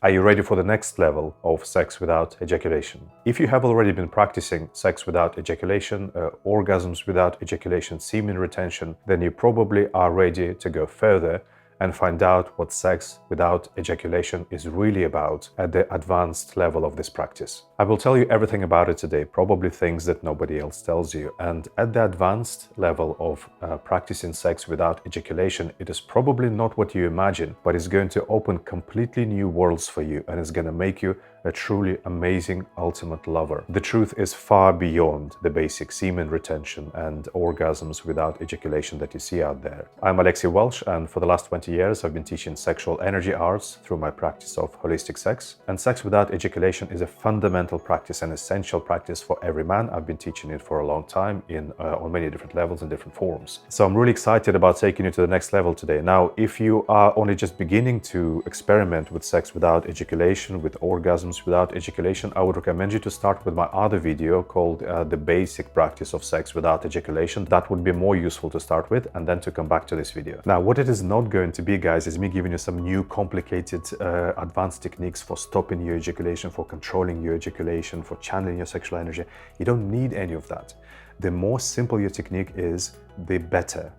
Are you ready for the next level of sex without ejaculation? If you have already been practicing sex without ejaculation, orgasms without ejaculation, semen retention, then you probably are ready to go further and find out what sex without ejaculation is really about at the advanced level of this practice. I will tell you everything about it today, probably things that nobody else tells you. And at the advanced level of practicing sex without ejaculation, it is probably not what you imagine, but it's going to open completely new worlds for you, and it's going to make you a truly amazing ultimate lover. The truth is far beyond the basic semen retention and orgasms without ejaculation that you see out there. I'm Alexey Welsh, and for the last 20 years I've been teaching sexual energy arts through my practice of holistic sex. And sex without ejaculation is a fundamental practice, an essential practice for every man. I've been teaching it for a long time on many different levels and different forms. So I'm really excited about taking you to the next level today. Now, if you are only just beginning to experiment with sex without ejaculation, with orgasms without ejaculation, I would recommend you to start with my other video called The Basic Practice of Sex Without Ejaculation. That would be more useful to start with, and then to come back to this video. Now, what it is not going to be, guys, is me giving you some new complicated advanced techniques for stopping your ejaculation, for controlling your ejaculation, for channeling your sexual energy. You don't need any of that. The more simple your technique is, the better.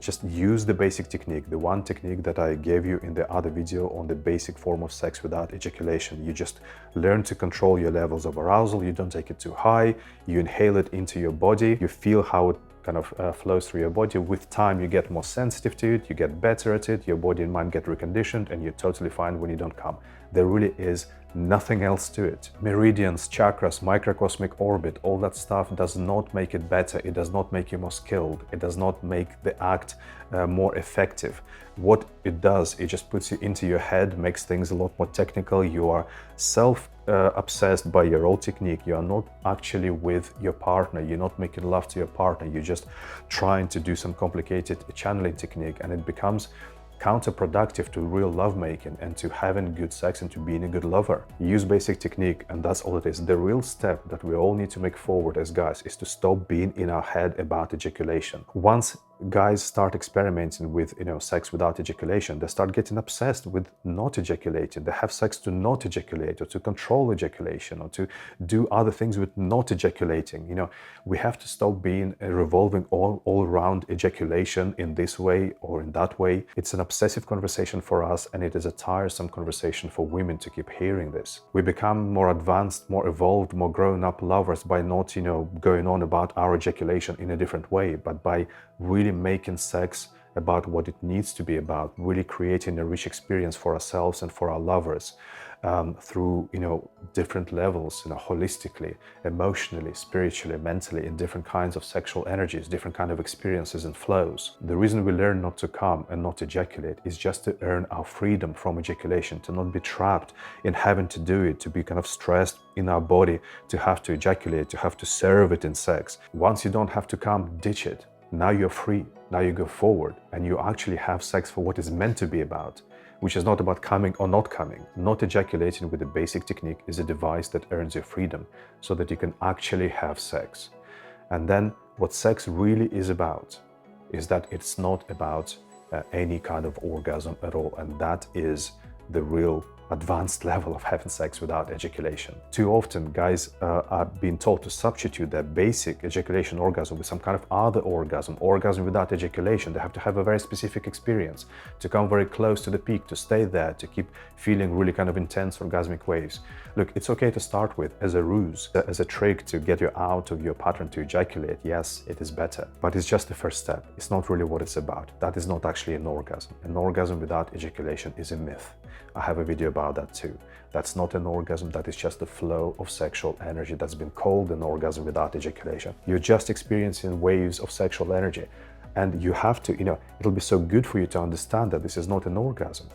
Just use the basic technique, the one technique that I gave you in the other video on the basic form of sex without ejaculation. You just learn to control your levels of arousal. You don't take it too high. You inhale it into your body. You feel how it kind of flows through your body. With time, you get more sensitive to it. You get better at it. Your body and mind get reconditioned, and you're totally fine when you don't come. There really is nothing else to it. Meridians, chakras, microcosmic orbit, all that stuff does not make it better. It does not make you more skilled. It does not make the act more effective. What it does, it just puts you into your head, makes things a lot more technical. You are obsessed by your own technique. You are not actually with your partner. You're not making love to your partner. You're just trying to do some complicated channeling technique, and it becomes counterproductive to real lovemaking and to having good sex and to being a good lover. Use basic technique, and that's all it is. The real step that we all need to make forward as guys is to stop being in our head about ejaculation. Once guys start experimenting with sex without ejaculation, they start getting obsessed with not ejaculating. They have sex to not ejaculate, or to control ejaculation, or to do other things with not ejaculating. We have to stop being revolving all around ejaculation in this way or in that way. It's an obsessive conversation for us, and it is a tiresome conversation for women to keep hearing this. We become more advanced, more evolved, more grown-up lovers by not going on about our ejaculation in a different way, but by really making sex about what it needs to be about, really creating a rich experience for ourselves and for our lovers through different levels, holistically, emotionally, spiritually, mentally, in different kinds of sexual energies, different kind of experiences and flows. The reason we learn not to come and not ejaculate is just to earn our freedom from ejaculation, to not be trapped in having to do it, to be kind of stressed in our body, to have to ejaculate, to have to serve it in sex. Once you don't have to come, ditch it. Now you're free. Now you go forward, and you actually have sex for what it's meant to be about, which is not about coming or not coming. Not ejaculating with the basic technique is a device that earns your freedom so that you can actually have sex. And then what sex really is about is that it's not about any kind of orgasm at all. And that is the real advanced level of having sex without ejaculation. Too often, guys are being told to substitute their basic ejaculation orgasm with some kind of other orgasm without ejaculation. They have to have a very specific experience to come very close to the peak, to stay there, to keep feeling really kind of intense orgasmic waves. Look, it's okay to start with as a ruse, as a trick to get you out of your pattern to ejaculate. Yes, it is better, but it's just the first step. It's not really what it's about. That is not actually an orgasm. An orgasm without ejaculation is a myth. I have a video about that too. That's not an orgasm, that is just the flow of sexual energy that's been called an orgasm without ejaculation. You're just experiencing waves of sexual energy, and you have to, it'll be so good for you to understand that this is not an orgasm.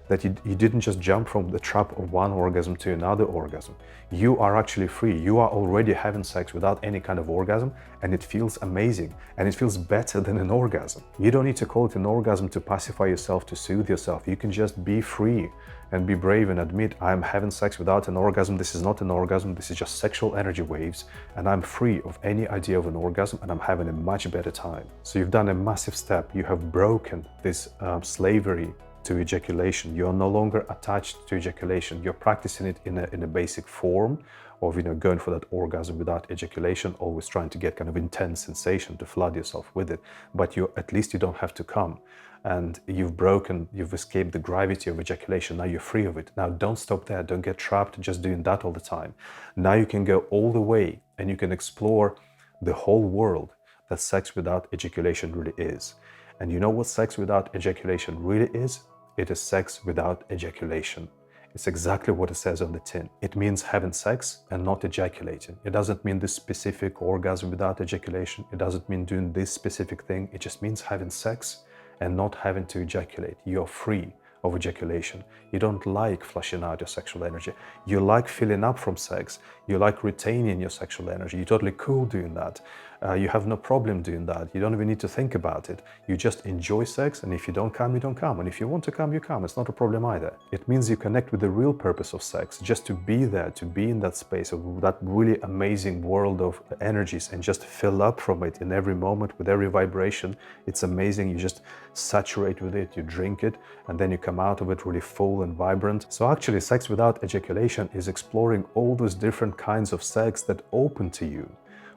That you didn't just jump from the trap of one orgasm to another orgasm. You are actually free. You are already having sex without any kind of orgasm, and it feels amazing, and it feels better than an orgasm. You don't need to call it an orgasm to pacify yourself, to soothe yourself. You can just be free and be brave and admit, I'm having sex without an orgasm. This is not an orgasm. This is just sexual energy waves, and I'm free of any idea of an orgasm, and I'm having a much better time. So you've done a massive step. You have broken this slavery to ejaculation. You're no longer attached to ejaculation. You're practicing it in a basic form of, going for that orgasm without ejaculation, always trying to get kind of intense sensation to flood yourself with it. But at least you don't have to come. And you've escaped the gravity of ejaculation. Now you're free of it. Now don't stop there. Don't get trapped just doing that all the time. Now you can go all the way and you can explore the whole world that sex without ejaculation really is. And you know what sex without ejaculation really is? It is sex without ejaculation. It's exactly what it says on the tin. It means having sex and not ejaculating. It doesn't mean this specific orgasm without ejaculation. It doesn't mean doing this specific thing. It just means having sex and not having to ejaculate. You're free of ejaculation. You don't like flushing out your sexual energy. You like filling up from sex. You like retaining your sexual energy. You're totally cool doing that. You have no problem doing that. You don't even need to think about it. You just enjoy sex, and if you don't come, you don't come. And if you want to come, you come. It's not a problem either. It means you connect with the real purpose of sex, just to be there, to be in that space of that really amazing world of energies and just fill up from it in every moment with every vibration. It's amazing. You just saturate with it, you drink it, and then you come out of it really full and vibrant. So actually, sex without ejaculation is exploring all those different kinds of sex that open to you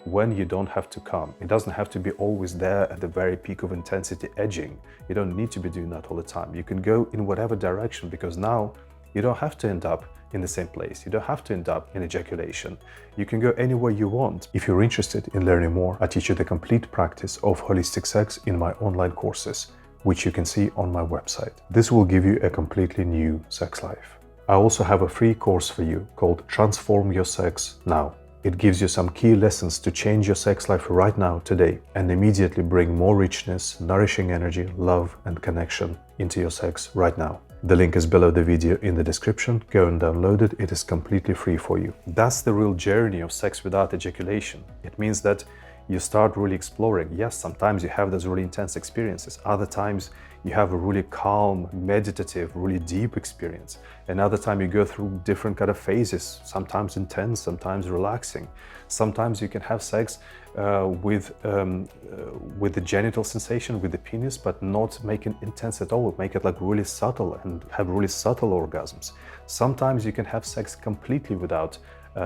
when you don't have to come. It doesn't have to be always there at the very peak of intensity edging. You don't need to be doing that all the time. You can go in whatever direction, because now you don't have to end up in the same place. You don't have to end up in ejaculation. You can go anywhere you want. If you're interested in learning more, I teach you the complete practice of holistic sex in my online courses, which you can see on my website. This will give you a completely new sex life. I also have a free course for you called Transform Your Sex Now. It gives you some key lessons to change your sex life right now, today, and immediately bring more richness, nourishing energy, love, and connection into your sex right now. The link is below the video in the description. Go and download it. It is completely free for you. That's the real journey of sex without ejaculation. It means that you start really exploring. Yes, sometimes you have those really intense experiences. Other times you have a really calm, meditative, really deep experience. Another time you go through different kind of phases, sometimes intense, sometimes relaxing. Sometimes you can have sex with the genital sensation, with the penis, but not make it intense at all. Make it like really subtle and have really subtle orgasms. Sometimes you can have sex completely without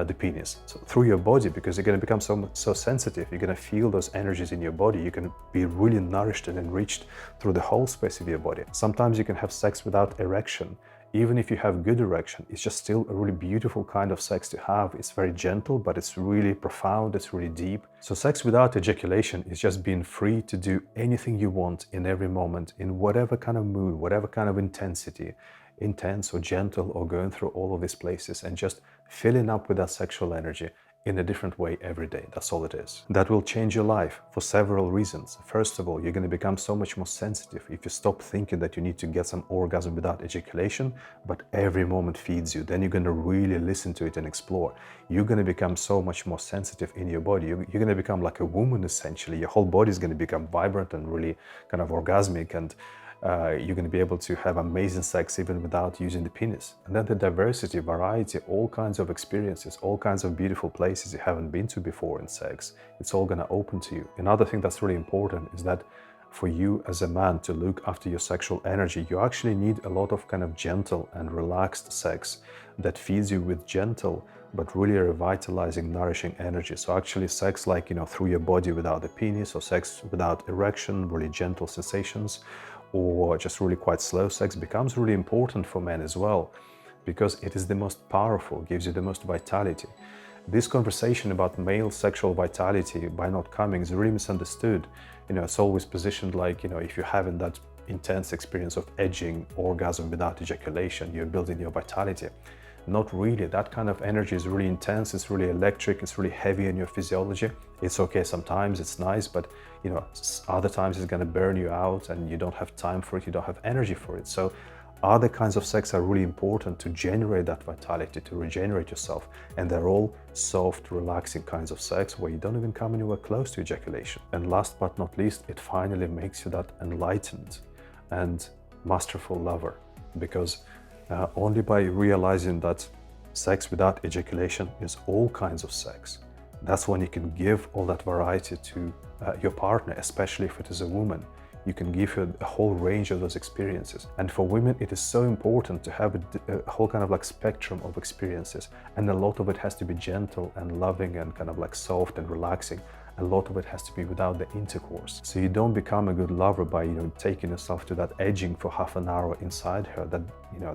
the penis, so through your body, because you're going to become so sensitive. You're going to feel those energies in your body. You can be really nourished and enriched through the whole space of your body. Sometimes you can have sex without erection. Even if you have good erection, it's just still a really beautiful kind of sex to have. It's very gentle, but it's really profound, it's really deep. So sex without ejaculation is just being free to do anything you want in every moment, in whatever kind of mood, whatever kind of intensity, intense or gentle, or going through all of these places and just filling up with that sexual energy in a different way every day. That's all it is. That will change your life for several reasons. First of all, you're going to become so much more sensitive if you stop thinking that you need to get some orgasm without ejaculation, but every moment feeds you. Then you're going to really listen to it and explore. You're going to become so much more sensitive in your body. You're going to become like a woman, essentially. Your whole body is going to become vibrant and really kind of orgasmic, and you're going to be able to have amazing sex even without using the penis. And then the diversity, variety, all kinds of experiences, all kinds of beautiful places you haven't been to before in sex, it's all going to open to you. Another thing that's really important is that for you as a man to look after your sexual energy, you actually need a lot of kind of gentle and relaxed sex that feeds you with gentle but really revitalizing, nourishing energy. So actually sex like, through your body without the penis, or sex without erection, really gentle sensations, or just really quite slow sex becomes really important for men as well, because it is the most powerful, gives you the most vitality. This conversation about male sexual vitality by not coming is really misunderstood. It's always positioned like, if you're having that intense experience of edging, orgasm without ejaculation, you're building your vitality. Not really. That kind of energy is really intense, it's really electric, it's really heavy in your physiology. It's okay sometimes, it's nice, but other times it's going to burn you out and you don't have time for it, you don't have energy for it. So other kinds of sex are really important to generate that vitality, to regenerate yourself. And they're all soft, relaxing kinds of sex where you don't even come anywhere close to ejaculation. And last but not least, it finally makes you that enlightened and masterful lover, because only by realizing that sex without ejaculation is all kinds of sex, that's when you can give all that variety to your partner, especially if it is a woman. you can give her a whole range of those experiences. And for women, it is so important to have a whole kind of like spectrum of experiences, and a lot of it has to be gentle and loving and kind of like soft and relaxing. A lot of it has to be without the intercourse. So you don't become a good lover by, taking yourself to that edging for half an hour inside her. That,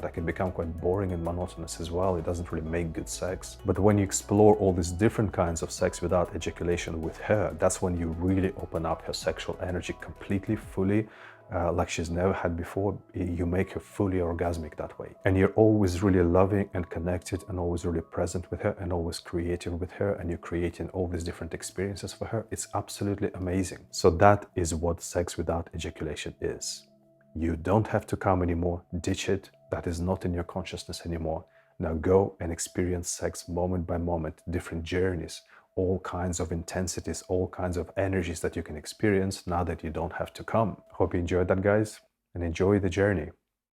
that can become quite boring and monotonous as well. It doesn't really make good sex. But when you explore all these different kinds of sex without ejaculation with her, that's when you really open up her sexual energy completely, fully, like she's never had before. You make her fully orgasmic that way. And you're always really loving and connected and always really present with her and always creative with her, and you're creating all these different experiences for her. It's absolutely amazing. So that is what sex without ejaculation is. You don't have to come anymore. Ditch it. That is not in your consciousness anymore. Now go and experience sex moment by moment, different journeys, all kinds of intensities, all kinds of energies that you can experience now that you don't have to come. Hope you enjoyed that, guys, and enjoy the journey.